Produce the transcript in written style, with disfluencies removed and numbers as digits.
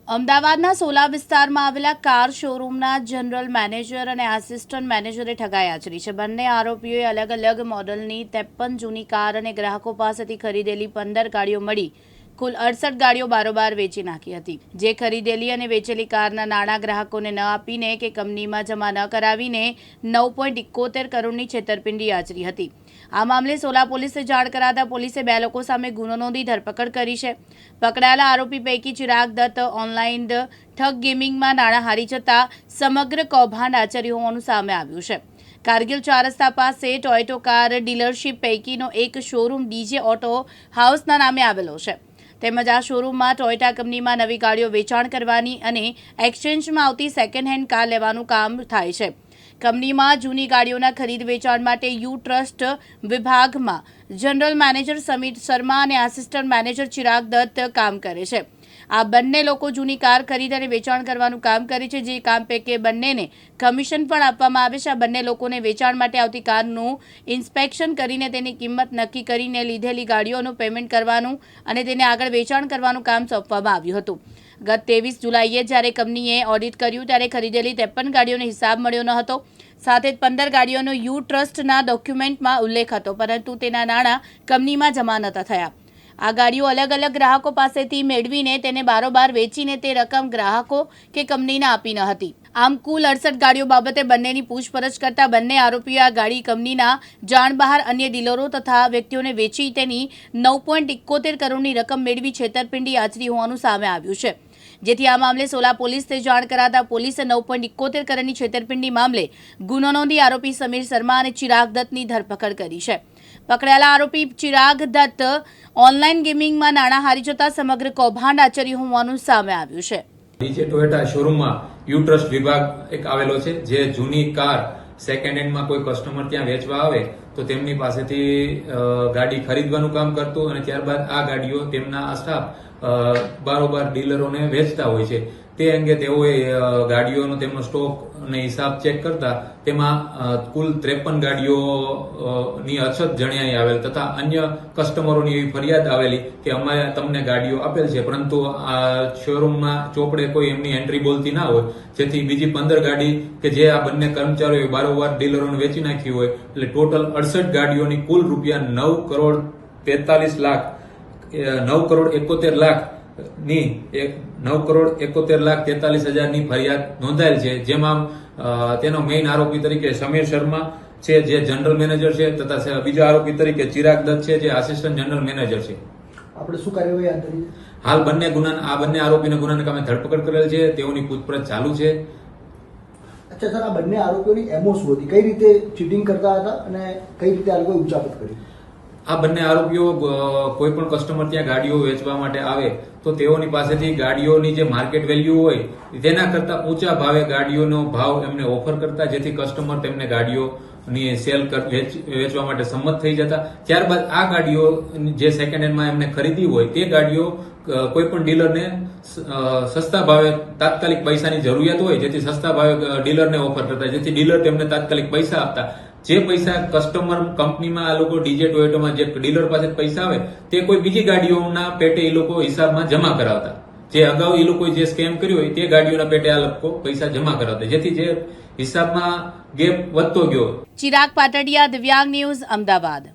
અમદાવાદના સોલા વિસ્તારમાં આવેલા કાર શોરૂમના જનરલ મેનેજર અને આસિસ્ટન્ટ મેનેજરે ઠગાઈ આચરી છે. બંને આરોપીઓએ અલગ અલગ મોડલની 53 જૂની કાર અને ગ્રાહકો પાસેથી ખરીદેલી 15 ગાડીઓ મળી કુલ 68 ગાડીઓ બારોબાર વેચી નાખી હતી. જે ખરીદેલી અને વેચેલી કારના નાણાં ગ્રાહકોને ન આપીને કે કંપનીમાં જમા ન કરાવીને 9.71 કરોડની છેતરપિંડી આચરી હતી. આ મામલે સોલા પોલીસે જાણ કરાતા પોલીસે 2 લોકો સામે ગુનો નોંધી ધરપકડ કરી છે. પકડાયેલા આરોપી પૈકી ચિરાગ દત્ત ઓનલાઈન ઠગ ગેમિંગમાં નાણાં હારી જતા સમગ્ર કૌભાંડ આચર્યું હોવાનું સામે આવ્યું છે. કારગિલ 4 રસ્તા પાસે ટોયોટો કાર ડીલરશીપ પૈકીનો એક શોરૂમ ડીજે ઓટો હાઉસના નામે આવેલો છે. તેમજ આ શોરૂમમાં ટોયોટા કંપનીમાં નવી ગાડીઓ વેચાણ કરવાની અને એક્સચેન્જમાં આવતી સેકન્ડ હેન્ડ કાર લેવાનું કામ થાય છે. કંપનીમાં જૂની ગાડીઓના ખરીદ વેચાણ માટે યુ ટ્રસ્ટ વિભાગમાં જનરલ મેનેજર સમીર શર્મા અને આસિસ્ટન્ટ મેનેજર ચિરાગ દત્ત કામ કરે છે. આ બંને લોકો જૂની કાર ખરીદ અને વેચાણ કરવાનું કામ કરે છે. જે કામ પૈકી બંનેને કમિશન પણ આપવામાં આવે છે. આ બંને લોકોને વેચાણ માટે આવતી કારનું ઇન્સ્પેક્શન કરીને તેની કિંમત નક્કી કરીને લીધેલી ગાડીઓનું પેમેન્ટ કરવાનું અને તેને આગળ વેચાણ કરવાનું કામ સોંપવામાં આવ્યું હતું. ગત 23 જુલાઈએ જ્યારે કંપનીએ ઓડિટ કર્યું ત્યારે ખરીદેલી 53 ગાડીઓનો હિસાબ મળ્યો ન હતો. સાથે જ 15 ગાડીઓનો યુ ટ્રસ્ટના ડોક્યુમેન્ટમાં ઉલ્લેખ હતો, પરંતુ તેના નાણાં કંપનીમાં જમા નહોતા થયા. આ ગાડીઓ અલગ અલગ ગ્રાહકો પાસેથી મેળવીને તેને બારોબાર વેચીને તે રકમ ગ્રાહકો કે કંપનીને આપી ન હતી. આમ કુલ 68 ગાડીઓ બાબતે બંનેની પૂછપરછ કરતા બંને આરોપીઓ આ ગાડી કંપનીના જાણ બહાર અન્ય ડીલરો તથા વ્યક્તિઓને વેચી તેની 9.71 કરોડની રકમ મેળવી છેતરપિંડી આચરી હોવાનું સામે આવ્યું છે. જેથી આ મામલે સોલા પોલીસને જાણ કરાતા પોલીસે 9.71 કરોડની છેતરપિંડી મામલે ગુનો નોંધી આરોપી સમીર શર્મા અને ચિરાગ દત્તની ધરપકડ કરી છે. પકડાયેલા આરોપી ચિરાગ દત્ત ઓનલાઈન ગેમિંગમાં નાણાં હારી જતા સમગ્ર કૌભાંડ આચર્યું હોવાનું સામે આવ્યું છે. ડીજે ટોયોટા શોરૂમમાં યુ ટ્રસ્ટ વિભાગ એક આવેલો છે, જે જૂની કાર સેકન્ડ હેન્ડમાં કોઈ કસ્ટમર ત્યાં વેચવા આવે તો તેમની પાસેથી ગાડી ખરીદવાનું કામ કરતું અને ત્યારબાદ આ ગાડીઓ તેમના સ્ટાફ બારોબાર ડીલરોને વેચતા હોય છે. તે અંગે તેઓએ ગાડીઓનો તેમનો સ્ટોક અને હિસાબ ચેક કરતા તેમાં કુલ 53 ગાડીઓની અછત જણાઈ આવેલ તથા અન્ય કસ્ટમરોની એવી ફરિયાદ આવેલી કે અમે તમને ગાડીઓ આપેલ છે, પરંતુ આ શોરૂમમાં ચોપડે કોઈ એમની એન્ટ્રી બોલતી ના હોય, જેથી બીજી 15 ગાડી કે જે આ બંને કર્મચારીઓએ બારોબાર ડીલરોને વેચી નાખી હોય, એટલે ટોટલ 68 ગાડીઓની કુલ રૂપિયા 9.71 લાખ ની 9,71,43,000ની ફરિયાદ નોંધાયેલ છે. જેમાં તેનો મેઇન આરોપી તરીકે સમીર શર્મા છે, જે જનરલ મેનેજર છે, તથા બીજા આરોપી તરીકે ચિરાગ દત્ત છે, જે આસિસ્ટન્ટ જનરલ મેનેજર છે. આપણે શું કાર્યવાહી હાથ ધરી? હાલ બંને આરોપીને ગુનાના કામે ધરપકડ કરેલ છે. તેઓની પૂછપરછ ચાલુ છે. અચ્છા સર, આ બંને આરોપીઓની એમઓ શું હતી? કઈ રીતે ચીટિંગ કરતા હતા અને કઈ રીતે આ લોકોએ ઉચાપત કરી? આ બંને આરોપીઓ કોઈ પણ કસ્ટમર ત્યાં ગાડીઓ વેચવા માટે આવે તો તેઓની પાસેથી ગાડીઓની જે માર્કેટ વેલ્યુ હોય તેના કરતા ઊંચા ભાવે ગાડીઓનો ભાવ એમને ઓફર કરતા, જેથી કસ્ટમર તેમને ગાડીઓની સેલ વેચવા માટે સંમત થઈ જતા. ત્યારબાદ આ ગાડીઓ જે સેકન્ડ હેન્ડમાં એમને ખરીદી હોય તે ગાડીઓ કોઈ પણ ડીલરને સસ્તા ભાવે તાત્કાલિક પૈસાની જરૂરિયાત હોય, જેથી સસ્તા ભાવે ડીલરને ઓફર કરતા, જેથી ડીલર તેમને તાત્કાલિક પૈસા આપતા. જે પૈસા કસ્ટમર કંપનીમાં આ લોકો ડીજે ટોયોટામાં જે ડીલર પાસે પૈસા આવે તે કોઈ બીજી ગાડીઓના પેટે એ લોકો હિસાબમાં જમા કરાવતા. જે અગાઉ એ લોકોએ જે સ્કેમ કર્યો હોય તે ગાડીઓના પેટે આ લોકો પૈસા જમા કરાવતા, જેથી જે હિસાબમાં ગેપ વધતો ગયો. ચિરાગ પાટડિયા, દિવ્યાંગ ન્યૂઝ, અમદાવાદ.